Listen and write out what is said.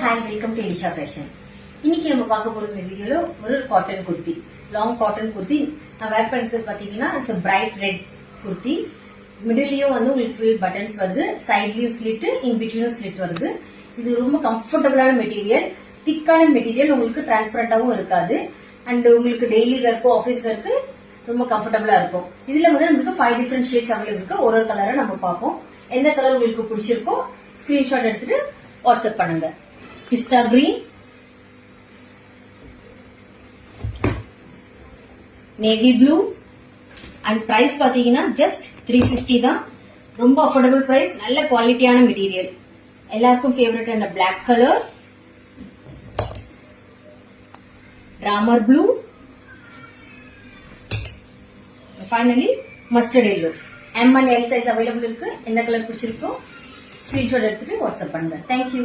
Hi, welcome to Elisha fashion. இன்னைக்கு நம்ம பார்க்க போற இந்த வீடியோல ஒரு cotton kurti, long cotton kurti நான் வேர் பண்ணிட்டு பாத்தீங்கன்னா பிரைட் ரெட் குர்த்தி. மிடிலையும் வந்து உங்களுக்கு ஃபுல் பட்டன்ஸ் வருது, சைட்லயும் ஸ்லிட், இன் பிட்வீனும் ஸ்லிட் வருது. இது ரொம்ப கம்ஃபர்டபுளான மெட்டீரியல், திக்கான மெட்டீரியல், உங்களுக்கு டிரான்ஸ்பரண்டாவும் இருக்காது. அண்ட் உங்களுக்கு டெய்லி வேர்க்கு, ஆஃபீஸ் வேர்க்கு ரொம்ப கம்ஃபர்டபுளா இருக்கும். இதுல வந்து நமக்கு 5 டிஃபரெண்ட் ஷேட்ஸ் அவைலபிள் இருக்கு. ஒரு கலரை நம்ம பார்ப்போம். எந்த கலர் உங்களுக்கு பிடிச்சிருக்கோ ஸ்கிரீன்ஷாட் எடுத்துட்டு வாட்ஸ்அப் பண்ணுங்க. Pista green, navy blue, and price பாத்தீங்கன்னா ஜஸ்ட் 350 தான். ரொம்ப அஃபோர்டபுள் பிரைஸ், நல்ல குவாலிட்டியான மெட்டீரியல், எல்லாருக்கும் favourite. And black colour, Ramar blue, finally mustard yellow. M and L size available இருக்கு. எந்த கலர் பிடிச்சிருக்கோ ஸ்கிரீன்ஷாட் எடுத்துட்டு வாட்ஸ்அப் பண்ணுங்க. தேங்க்யூ.